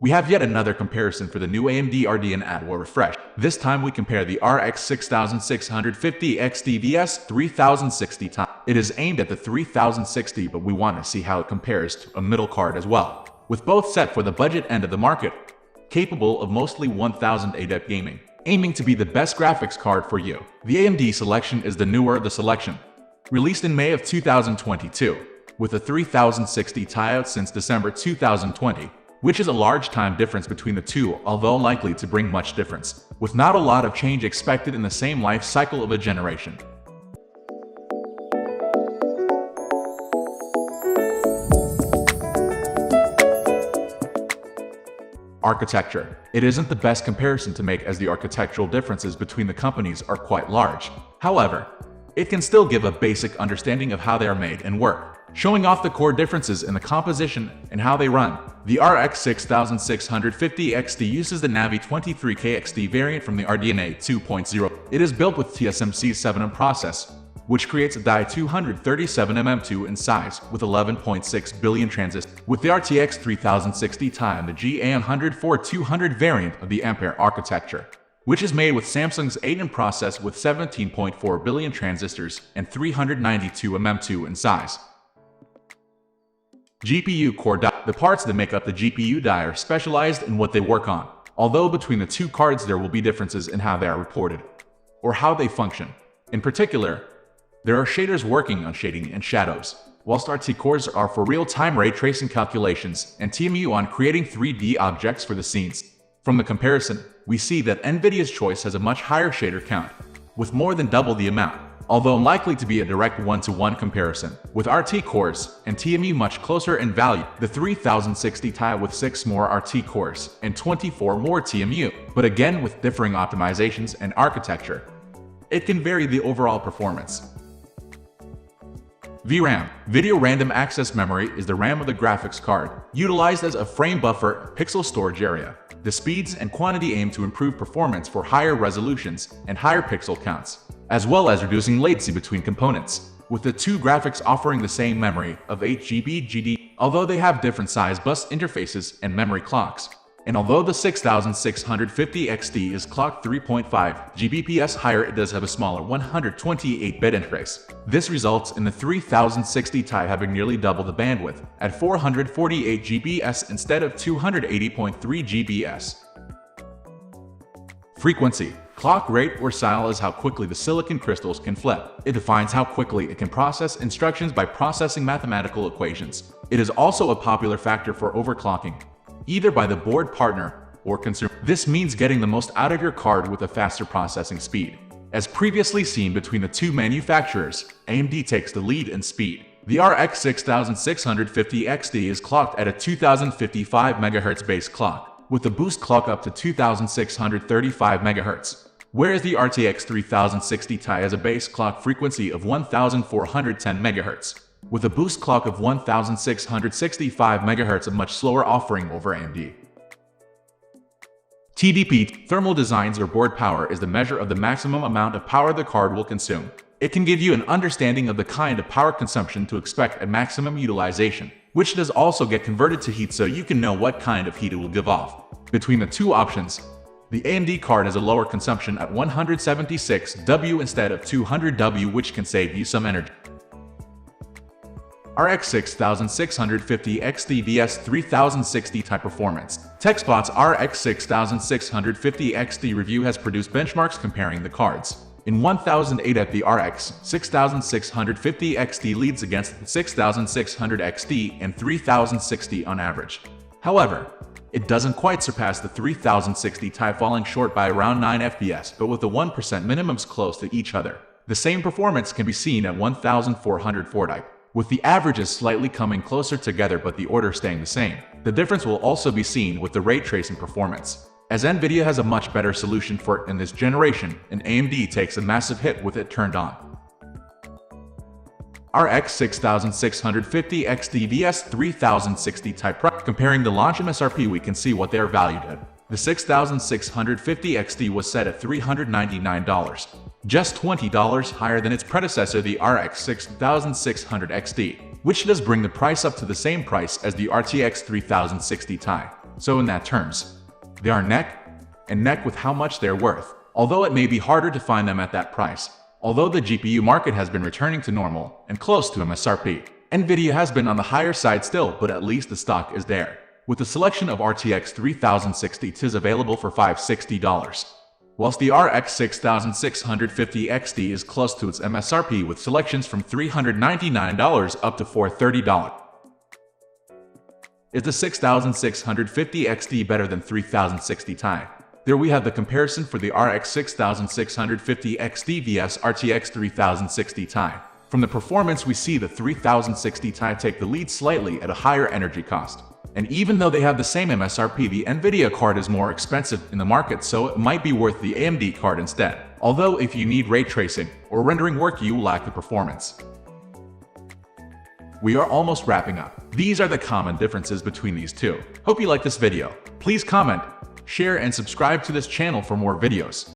We have yet another comparison for the new AMD Radeon Adwa refresh. This time we compare the RX 6650 XT vs 3060 Ti. It is aimed at the 3060, but we want to see how it compares to a middle card as well, with both set for the budget end of the market, capable of mostly 1000 ADEP gaming, aiming to be the best graphics card for you. The AMD selection is the newer of the selection, released in May of 2022, with a 3060 Ti out since December 2020. Which is a large time difference between the two, although likely to bring much difference, with not a lot of change expected in the same life cycle of a generation. Architecture. It isn't the best comparison to make as the architectural differences between the companies are quite large. However, it can still give a basic understanding of how they are made and work, showing off the core differences in the composition and how they run. The RX 6650 XT uses the Navi 23K XT variant from the Radeon A 2.0. It is built with TSMC's 7nm process, which creates a die 237mm2 in size with 11.6 billion transistors. With the RTX 3060 Ti and the GA104-200 variant of the Ampere architecture, which is made with Samsung's 8nm process with 17.4 billion transistors and 392mm2 in size. GPU core die. The parts that make up the GPU die are specialized in what they work on, although between the two cards there will be differences in how they are reported, or how they function. In particular, there are shaders working on shading and shadows, whilst RT cores are for real-time ray tracing calculations and TMU on creating 3D objects for the scenes. From the comparison, we see that Nvidia's choice has a much higher shader count, with more than double the amount, although unlikely to be a direct one-to-one comparison, with RT cores and TMU much closer in value. The 3060 Ti with 6 more RT cores and 24 more TMU, but again with differing optimizations and architecture. It can vary the overall performance. VRAM, Video Random Access Memory, is the RAM of the graphics card, utilized as a frame buffer pixel storage area. The speeds and quantity aim to improve performance for higher resolutions and higher pixel counts, as well as reducing latency between components, with the two graphics offering the same memory of 8GB GD, although they have different size bus interfaces and memory clocks. And although the 6650 XT is clocked 3.5 Gbps higher, it does have a smaller 128-bit interface. This results in the 3060 Ti having nearly double the bandwidth, at 448 Gbps instead of 280.3 Gbps. Frequency. Clock rate, or SIL, is how quickly the silicon crystals can flip. It defines how quickly it can process instructions by processing mathematical equations. It is also a popular factor for overclocking, either by the board partner or consumer. This means getting the most out of your card with a faster processing speed. As previously seen between the two manufacturers, AMD takes the lead in speed. The RX 6650 XT is clocked at a 2055 MHz base clock, with the boost clock up to 2635 MHz, whereas the RTX 3060 Ti has a base clock frequency of 1410 MHz. With a boost clock of 1665 MHz, a much slower offering over AMD. TDP, thermal designs or board power, is the measure of the maximum amount of power the card will consume. It can give you an understanding of the kind of power consumption to expect at maximum utilization, which does also get converted to heat so you can know what kind of heat it will give off. Between the two options, the AMD card has a lower consumption at 176 W instead of 200 W, which can save you some energy. RX 6650 XT vs 3060 Ti performance. TechSpot's RX 6650 XT review has produced benchmarks comparing the cards. In 1008 the RX 6650 XT leads against the 6600 XT and 3060 on average. However, it doesn't quite surpass the 3060 Ti, falling short by around 9 FPS, but with the 1% minimums close to each other. The same performance can be seen at 1440, with the averages slightly coming closer together but the order staying the same. The difference will also be seen with the ray tracing performance, as Nvidia has a much better solution for it in this generation, and AMD takes a massive hit with it turned on. RX 6650 XT vs 3060 Ti. Comparing the launch MSRP, we can see what they are valued at. The 6650 XT was set at $399, just $20 higher than its predecessor, the RX 6600 XT, which does bring the price up to the same price as the RTX 3060 Ti. So in that terms, they are neck and neck with how much they're worth, although it may be harder to find them at that price. Although the GPU market has been returning to normal and close to MSRP, Nvidia has been on the higher side still, but at least the stock is there. With the selection of RTX 3060 Ti available for $560, whilst the RX 6650 XT is close to its MSRP with selections from $399 up to $430. Is the 6650 XT better than 3060 Ti? There we have the comparison for the RX 6650 XT vs RTX 3060 Ti. From the performance, we see the 3060 Ti take the lead slightly at a higher energy cost. And even though they have the same MSRP, the Nvidia card is more expensive in the market, so it might be worth the AMD card instead. Although if you need ray tracing or rendering work, you lack the performance. We are almost wrapping up. These are the common differences between these two. Hope you like this video. Please comment, share, and subscribe to this channel for more videos.